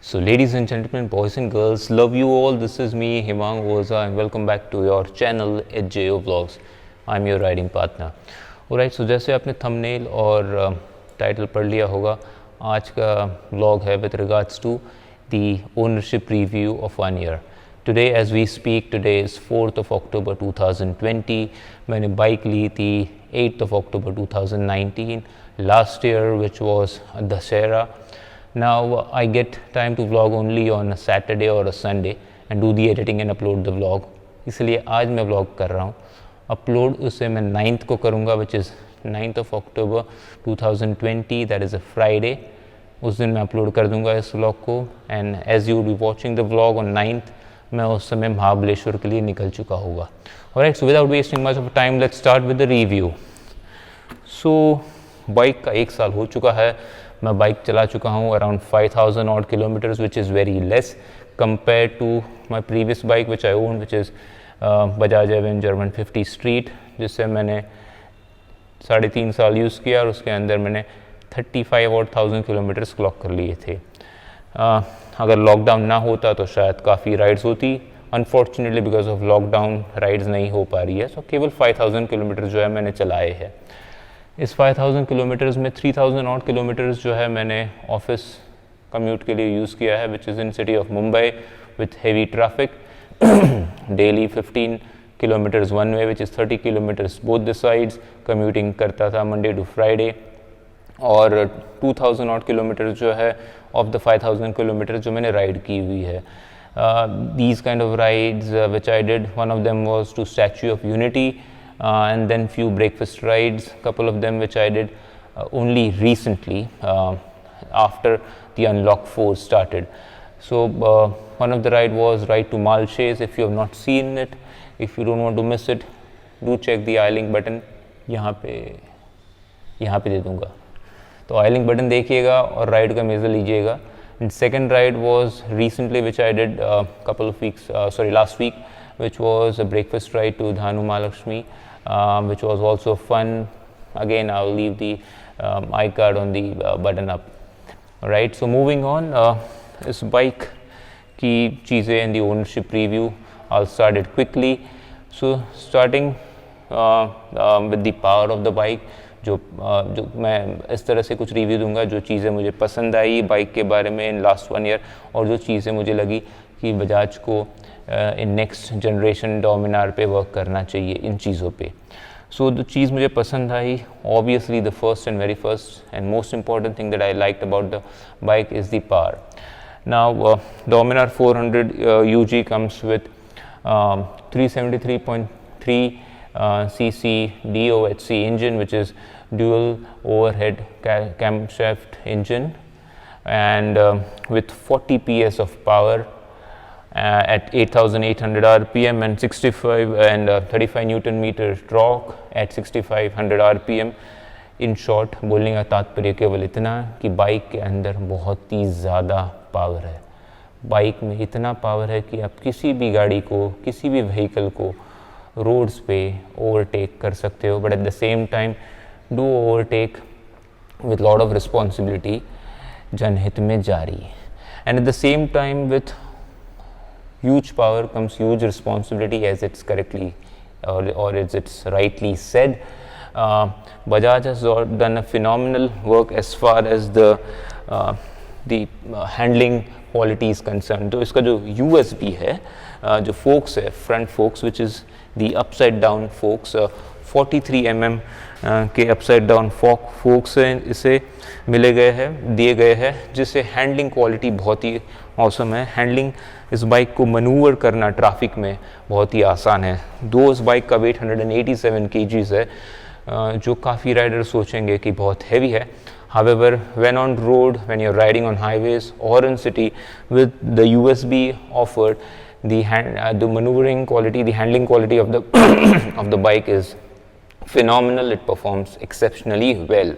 So ladies and gentlemen, boys and girls, love you all. This is me, Himang Oza, and welcome back to your channel at JO Vlogs. I'm your riding partner. Alright, so जैसे आपने thumbnail और title पढ़ लिया होगा, आज का vlog है with regards to the ownership review of 1 year. Today as we speak, today is 4th of October 2020. मैंने बाइक ली थी 8th of October 2019, last year which was Dussehra. Now I get time to vlog only on a Saturday or a Sunday and do the editing and upload the vlog. इसलिए आज मैं vlog कर रहा हूँ. Upload उसे मैं 9th को करूँगा, which is 9th of October 2020, that is a Friday. उस दिन मैं अपलोड कर दूँगा इस vlog को, and as you will be watching the vlog on 9th, मैं उस समय महाबलेश्वर के लिए निकल चुका होगा. Alright, so without wasting much of time, let's start with the review. So bike का 1 साल हो चुका है. मैं बाइक चला चुका हूँ around 5000 odd kilometers, which is very less compared to my previous bike which I owned, which is Bajaj Avenger 150 Street, जिससे मैंने 3.5 साल यूज़ किया और उसके अंदर मैंने 35,000 किलोमीटर्स क्लॉक कर लिए थे. अगर लॉकडाउन ना होता तो शायद काफ़ी राइड्स होती. Unfortunately because of lockdown rides नहीं हो पा रही है, सो केवल 5000 किलोमीटर जो है मैंने चलाए हैं. इस 5000 किलोमीटर्स में 3000 odd किलोमीटर्स जो है मैंने ऑफिस कम्यूट के लिए यूज़ किया है, which is in city of Mumbai with heavy traffic. Daily 15 kilometres one way, which is 30 kilometres both the sides. Commuting करता था मंडे टू फ्राइडे. और 2000 odd किलोमीटर्स जो है ऑफ द 5000 किलोमीटर्स जो मैंने राइड की हुई है. These kind of rides which I did, one of them was to Statue of Unity, and then few breakfast rides, couple of them which I did only recently after the Unlock 4 started. So one of the ride was Ride to Malshes. If you have not seen it, if you don't want to miss it, do check the I link button. यहाँ पे दे दूँगा, तो I link button देखिएगा और ride का मज़ा लीजिएगा. And second ride was recently which I did last week, which was a breakfast ride to Dhanu Mahalakshmi, which was also fun. Again, I'll leave the iCard on the button up. Alright, so moving on, इस bike की चीज़ें and the ownership review, I'll start it quickly. So starting with the power of the bike, जो मैं इस तरह से कुछ review दूंगा जो चीज़ें मुझे पसंद आई बाइक के बारे में इन लास्ट 1 ईयर, और जो चीज़ें मुझे लगी कि बजाज को इन नेक्स्ट जनरेशन डोमिनार पे वर्क करना चाहिए इन चीज़ों पे. सो जो चीज़ मुझे पसंद आई, obviously the first and very first and most important thing that I liked about the bike is the power. Now Dominar 400 UG comes with 373.3 cc DOHC engine, which is dual overhead camshaft engine, and with 40 PS of power at 8,800 RPM and 35 Newton meter torque at 6,500 RPM. In short बोलने का तात्पर्य केवल इतना कि bike के अंदर बहुत ही ज़्यादा पावर है. बाइक में इतना पावर है कि आप किसी भी गाड़ी को, किसी भी व्हीकल को रोड्स पे ओवरटेक कर सकते हो, but at the same time do overtake with lot of responsibility, जनहित में जारी. And at the same time with huge power comes huge responsibility, as it's correctly or as it's rightly said. Bajaj has done a phenomenal work as far as the handling quality is concerned. तो इसका जो USB है, जो forks है, front forks, which is the upside down forks, 43 mm के upside down forks इसे दिए गए हैं, जिससे हैंडलिंग क्वालिटी बहुत ही औसम है. हैंडलिंग इस बाइक को मनूवर करना ट्रैफिक में बहुत ही आसान है. दो इस बाइक का वेट 187 kgs है, जो काफ़ी राइडर सोचेंगे कि बहुत हैवी है. However, when on road, when you're riding on highways or in city, with the USB offered, the maneuvering quality, the handling quality of the of the bike is phenomenal. It performs exceptionally well.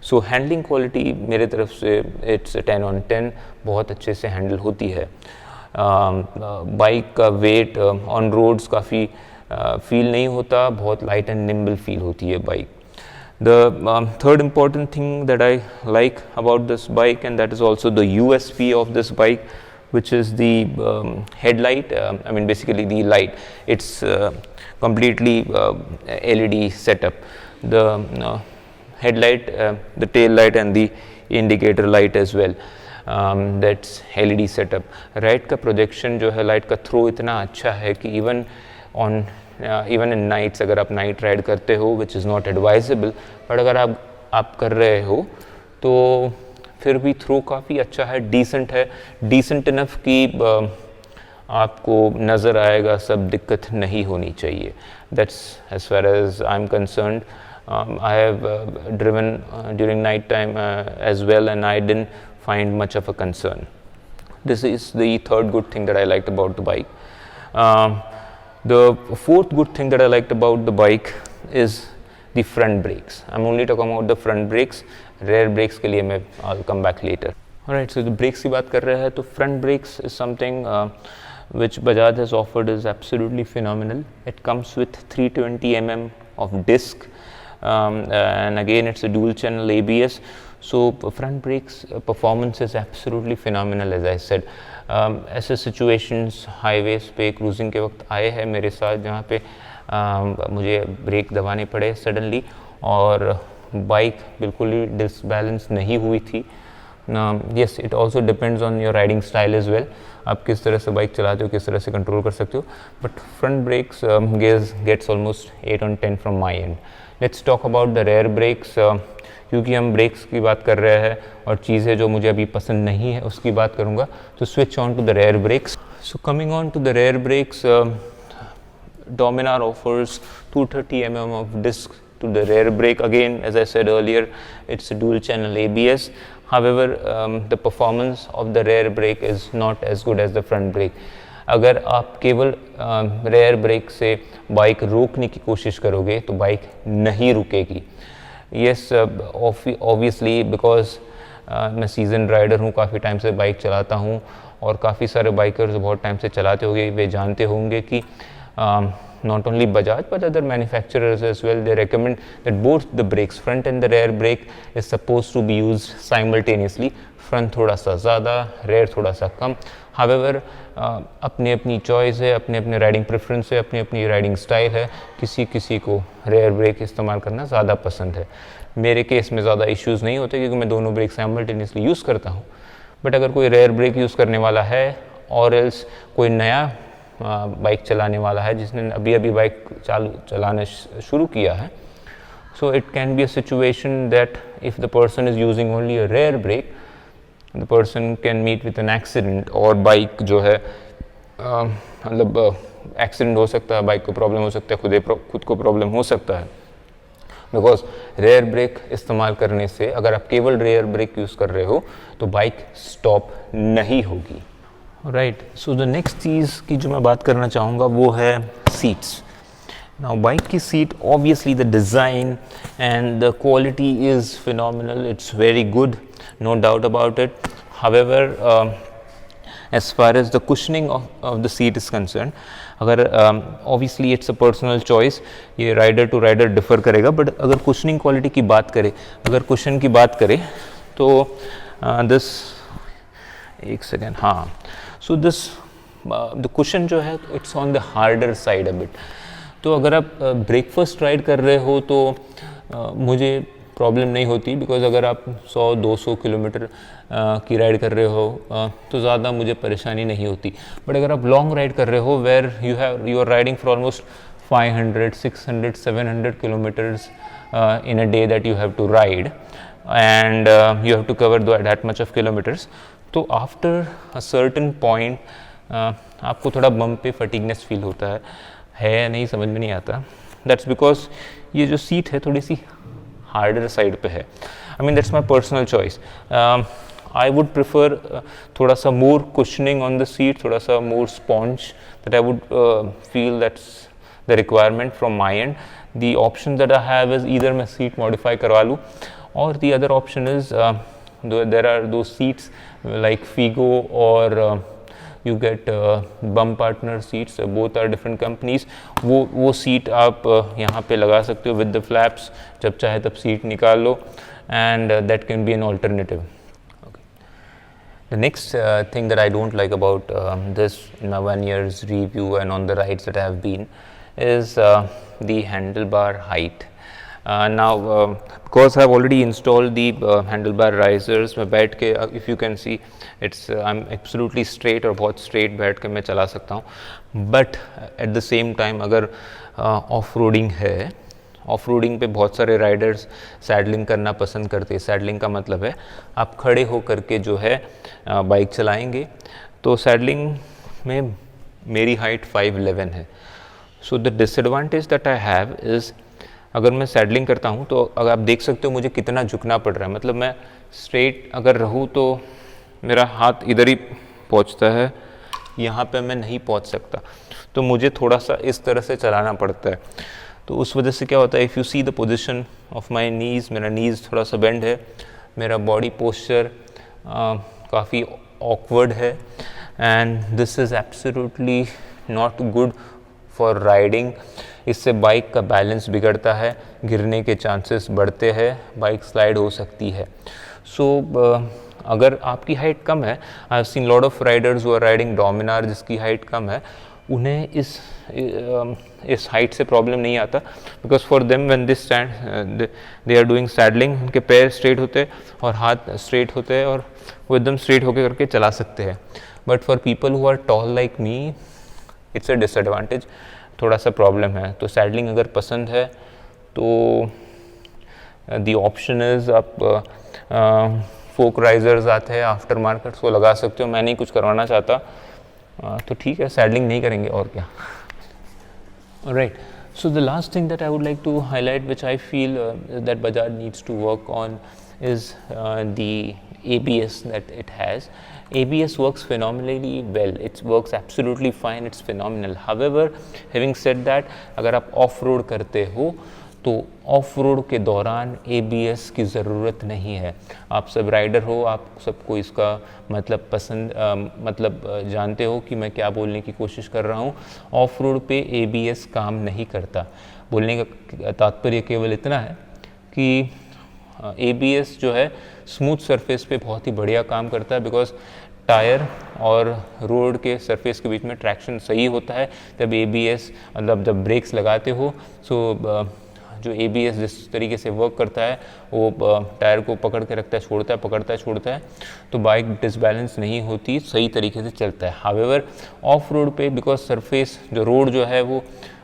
So handling quality मेरे तरफ से it's a 10 on 10, बहुत अच्छे से handle होती है. Bike का wait on roads काफ़ी फील नहीं होता, बहुत लाइट एंड निम्बल फील होती है bike. The third important thing that I like about this bike, and that is also the USP of this bike, which is the headlight. I mean basically the light. It's completely LED setup. The headlight, the tail light and the indicator light as well. That's LED setup. Right का projection जो है light का throw इतना अच्छा है कि even in nights, अगर आप नाइट राइड करते हो, which is not advisable, but अगर आप कर रहे हो तो फिर भी थ्रो काफ़ी अच्छा है, डिसेंट इनफ कि आपको नज़र आएगा, सब दिक्कत नहीं होनी चाहिए. That's as far as I am concerned. I have driven during night time as well, and I didn't find much of a concern. This is the third good thing that I liked about the bike. The fourth good thing that I liked about the bike is the front brakes. I'm only talking about the front brakes. Rear brakes के लिए मैं I'll come back later. Alright, so the brakes की बात कर रहे हैं तो front brakes is something which Bajaj has offered is absolutely phenomenal. It comes with 320 mm of disc. And again it's a dual channel ABS, so front brakes performance is absolutely phenomenal. As I said, ऐसे situations highways पे cruising के वक्त आए हैं मेरे साथ जहाँ पे मुझे ब्रेक दबाने पड़े सडनली और बाइक बिल्कुल ही डिसबैलेंस नहीं हुई थी. Yes, it also depends on your riding style as well. आप किस तरह से बाइक चलाते हो, किस तरह से कंट्रोल कर सकते हो, but front brakes gets almost 8 on 10 from my end. Let's talk about the rear brakes. क्योंकि हम ब्रेक्स की बात कर रहे हैं और चीज़ें जो मुझे अभी पसंद नहीं है उसकी बात करूँगा, तो switch on to the rear brakes. So coming on to the rear brakes, Dominar offers 230 mm of disc to the rear brake. Again, as I said earlier, it's a dual channel ABS. However, the performance of the rear brake is not as good as the front brake. अगर आप केवल rare break से bike रोकने की कोशिश करोगे तो bike नहीं रुकेगी. येस, ऑब्वियसली बिकॉज मैं सीजन राइडर हूँ, काफ़ी टाइम से बाइक चलाता हूँ और काफ़ी सारे बाइकर्स बहुत टाइम से चलाते होंगे, वे जानते होंगे कि not only Bajaj but other manufacturers as well, they recommend that both the brakes, front and the rear brake, is supposed to be used simultaneously. Front थोड़ा सा ज़्यादा, रेयर थोड़ा सा कम. हावेवर अपनी अपनी चॉइस है, अपने अपने राइडिंग प्रेफरेंस है, अपनी अपनी राइडिंग स्टाइल है. किसी को रेयर ब्रेक इस्तेमाल करना ज़्यादा पसंद है. मेरे केस में ज़्यादा इश्यूज़ नहीं होते क्योंकि मैं दोनों ब्रेक साइमल्टेनियसली यूज़ करता हूँ. बट अगर कोई रेयर ब्रेक यूज़ करने वाला है और एल्स कोई नया बाइक चलाने वाला है जिसने अभी बाइक चलाना शुरू किया है, so it can be a situation that if the person is using only a rear brake, the person can meet with an accident. और बाइक जो है मतलब एक्सीडेंट हो सकता है, बाइक को प्रॉब्लम हो सकता है, खुद को प्रॉब्लम हो सकता है. बिकॉज रेयर ब्रेक इस्तेमाल करने से, अगर आप केवल रेयर ब्रेक यूज़ कर रहे हो तो बाइक स्टॉप नहीं होगी. राइट, सो द नेक्स्ट चीज़ की जो मैं बात करना चाहूँगा वो है सीट्स. Now bike की seat, obviously the design and the quality is phenomenal. It's very good, no doubt about it. However, as far as the cushioning of the seat is concerned, अगर obviously it's a personal choice, ये rider to rider differ करेगा. But अगर cushioning quality की बात करें, अगर cushion की बात करें तो this एक सेकेंड, हाँ, so this the cushion जो है it's on the harder side a bit. तो अगर आप ब्रेकफास्ट राइड कर रहे हो तो मुझे प्रॉब्लम नहीं होती, बिकॉज अगर आप 100-200 किलोमीटर की राइड कर रहे हो तो ज़्यादा मुझे परेशानी नहीं होती. बट अगर आप लॉन्ग राइड कर रहे हो where you are riding for almost 500, 600, 700 kilometres in a day that you have to ride, and you have to cover that much of kilometers. तो after a certain point आपको थोड़ा बम पे fatigueness feel होता है या नहीं समझ में नहीं आता. दैट्स बिकॉज ये जो सीट है थोड़ी सी हार्डर साइड पे है. I mean that's my personal choice. I would prefer थोड़ा सा more cushioning on the seat, थोड़ा सा more sponge, that I would feel that's the requirement from my end. The option that I have is either मैं seat modify करवा लूँ, और the other option is there are दो seats like Figo और you get bum partner seats, both are different companies. वो seat आप यहाँ पे लगा सकते हो with the flaps, जब चाहे तब सीट निकाल लो, and that can be an alternative. Okay. The next thing that I don't like about this in my 1 year's review and on the rides that I have been is the handlebar height. Now because I have already installed the handlebar risers, मैं बैठ के if you can see it's I'm absolutely straight और बहुत straight बैठ के मैं चला सकता हूँ, but at the same time अगर off-roading है, ऑफ-रोडिंग पे बहुत सारे राइडर्स सैडलिंग करना पसंद करते हैं. सैडलिंग का मतलब है आप खड़े हो करके जो है बाइक चलाएंगे. तो सैडलिंग में मेरी हाइट 5'11" है. So the disadvantage that I have is अगर मैं सैडलिंग करता हूँ तो अगर आप देख सकते हो मुझे कितना झुकना पड़ रहा है. मतलब मैं स्ट्रेट अगर रहूँ तो मेरा हाथ इधर ही पहुँचता है, यहाँ पे मैं नहीं पहुँच सकता. तो मुझे थोड़ा सा इस तरह से चलाना पड़ता है. तो उस वजह से क्या होता है, if you see the position of my knees, मेरा नीज़ थोड़ा सा बेंड है, मेरा बॉडी पोस्चर काफ़ी ऑकवर्ड है, and this is absolutely not good for riding. इससे बाइक का बैलेंस बिगड़ता है, गिरने के चांसेस बढ़ते हैं, बाइक स्लाइड हो सकती है. सो अगर आपकी हाइट कम है, I have seen lot of riders who are riding Dominar जिसकी हाइट कम है, उन्हें इस हाइट से प्रॉब्लम नहीं आता. Because for them when they stand they are doing saddling, उनके पैर स्ट्रेट होते हैं और हाथ स्ट्रेट होते हैं और वो एकदम स्ट्रेट होके करके चला सकते हैं. But for people who are tall like me it's a disadvantage, थोड़ा सा प्रॉब्लम है. तो सैडलिंग अगर पसंद है तो दी ऑप्शन इज़ आप फोक राइजर्स आते हैं आफ्टर मार्केट, को लगा सकते हो. मैं नहीं कुछ करवाना चाहता तो ठीक है, सैडलिंग नहीं करेंगे और क्या. Alright, so the last thing that I would like to highlight, which I feel that Bajaj needs to work on, is the ABS that it has. ABS works phenomenally well. It works absolutely fine. It's phenomenal. However, having said that, अगर आप off-road करते हो तो off-road के दौरान ABS की ज़रूरत नहीं है. आप सब राइडर हो, आप सबको इसका मतलब मतलब जानते हो कि मैं क्या बोलने की कोशिश कर रहा हूँ. ऑफ-रोड पे ABS काम नहीं करता. बोलने का तात्पर्य केवल इतना है कि ABS जो है स्मूथ सरफेस पे बहुत ही बढ़िया काम करता है, बिकॉज टायर और रोड के सरफेस के बीच में ट्रैक्शन सही होता है. तब ABS मतलब जब ब्रेक्स लगाते हो, सो जो ABS जिस तरीके से वर्क करता है वो टायर को पकड़ के रखता है, छोड़ता है, पकड़ता है, छोड़ता है, तो बाइक डिसबैलेंस नहीं होती, सही तरीके से चलता है. हावेवर ऑफ रोड पे बिकॉज सरफेस जो रोड जो है वो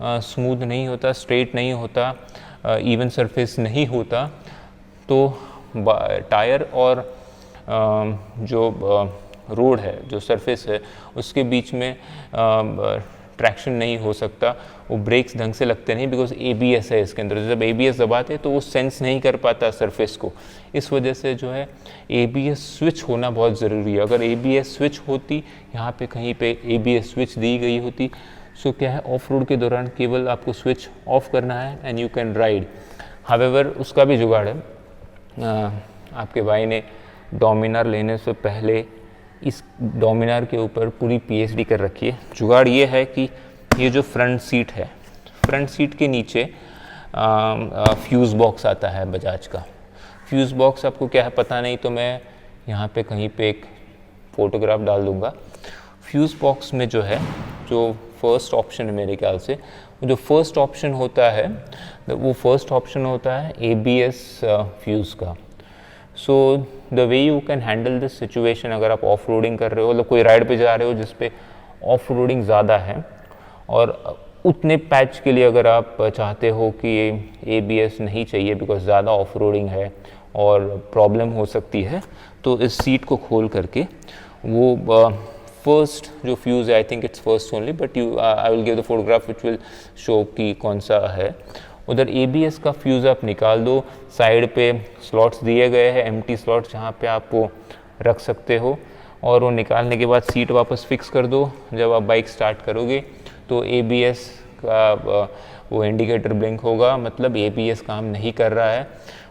स्मूथ नहीं होता, स्ट्रेट नहीं होता, इवन सरफेस नहीं होता, तो टायर और जो रोड है, जो सरफेस है, उसके बीच में ट्रैक्शन नहीं हो सकता. वो ब्रेक्स ढंग से लगते नहीं, बिकॉज ABS है इसके अंदर. जब ABS दबाते तो वो सेंस नहीं कर पाता सरफेस को. इस वजह से जो है ABS स्विच होना बहुत ज़रूरी है. अगर ABS स्विच होती, यहाँ पे कहीं पे ABS स्विच दी गई होती, सो क्या है ऑफ रोड के दौरान केवल आपको स्विच ऑफ करना है and you can ride. However उसका भी जुगाड़ है. आपके भाई ने डोमिनार लेने से पहले इस डोमिनार के ऊपर पूरी PhD कर रखी है. जुगाड़ ये है कि ये जो फ्रंट सीट है, फ्रंट सीट के नीचे फ्यूज़ बॉक्स आता है बजाज का. फ्यूज़ बॉक्स आपको क्या है पता नहीं, तो मैं यहाँ पे कहीं पे एक फ़ोटोग्राफ डाल दूँगा. फ्यूज़ बॉक्स में जो है, जो फर्स्ट ऑप्शन है मेरे ख्याल से, जो फर्स्ट ऑप्शन होता है वो फर्स्ट ऑप्शन होता है ABS फ्यूज़ का. So the way you can handle this situation, अगर आप ऑफ रोडिंग कर रहे हो, मतलब कोई राइड पे जा रहे हो जिस पे ऑफ रोडिंग ज़्यादा है, और उतने पैच के लिए अगर आप चाहते हो कि ABS नहीं चाहिए बिकॉज ज़्यादा ऑफ रोडिंग है और प्रॉब्लम हो सकती है, तो इस सीट को खोल करके वो फर्स्ट जो फ्यूज़ है, I think it's first only, but I will give the photograph which will show कि कौन सा है. उधर ABS का फ्यूज़ आप निकाल दो. साइड पे स्लॉट्स दिए गए हैं, एम्प्टी स्लॉट्स, जहाँ पे आप वो रख सकते हो, और वो निकालने के बाद सीट वापस फिक्स कर दो. जब आप बाइक स्टार्ट करोगे तो ABS का वो इंडिकेटर ब्लिंक होगा, मतलब ABS काम नहीं कर रहा है.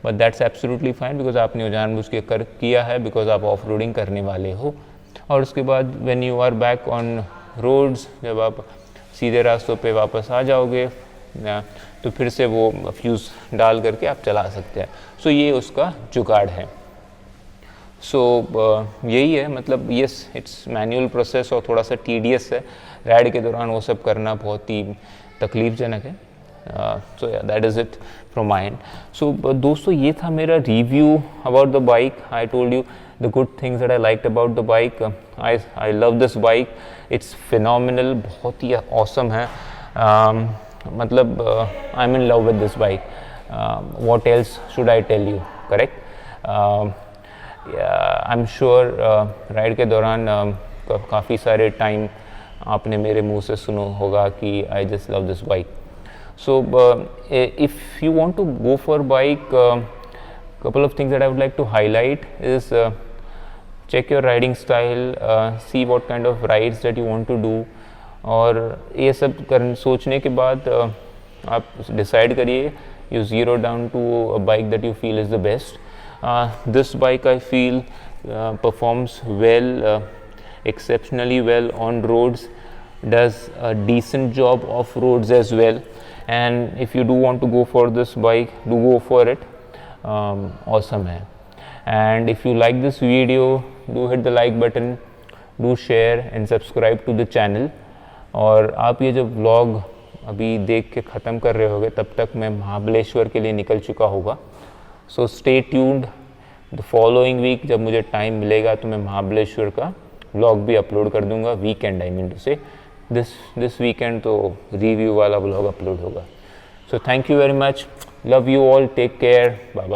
But that's absolutely fine, because आपने जानबूझ के किया है, बिकॉज आप ऑफ रोडिंग करने वाले हो. और उसके बाद when you are back on roads, जब आप सीधे रास्तों पे वापस आ जाओगे तो फिर से वो फ्यूज़ डाल करके आप चला सकते हैं। सो ये उसका जुगाड़ है। सो यही है, मतलब यस इट्स मैनुअल प्रोसेस और थोड़ा सा टीडियस है, राइड के दौरान वो सब करना बहुत ही तकलीफ़जनक है। So yeah that is it from my end. So दोस्तों ये था मेरा review about the bike. I told you the good things that I liked about the bike. I love this bike, it's phenomenal, बहुत ही awesome है। मतलब I am in love with this bike, what else should I tell you, correct. I am sure ride के दौरान काफ़ी सारे time आपने मेरे मुंह से सुना होगा कि I just love this bike. So if you want to go for bike, couple of things that I would like to highlight is check your riding style, see what kind of rides that you want to do, और ये सब सोचने के बाद आप decide करिए, you zero down to a bike that you feel is the best. This bike I feel performs well, exceptionally well on roads, does a decent job off roads as well, and if you do want to go for this bike, do go for it. Awesome है। And if you like this video, do hit the like button, do share and subscribe to the channel. और आप ये जब vlog अभी देख के ख़त्म कर रहे होगे तब तक मैं महाबलेश्वर के लिए निकल चुका होगा। So stay tuned, the following week जब मुझे टाइम मिलेगा तो मैं महाबलेश्वर का व्लॉग भी अपलोड कर दूंगा। वीकेंड आई मीन टू से दिस वीकेंड तो रिव्यू वाला व्लॉग अपलोड होगा। So thank you very much. Love you all. Take care. Bye bye.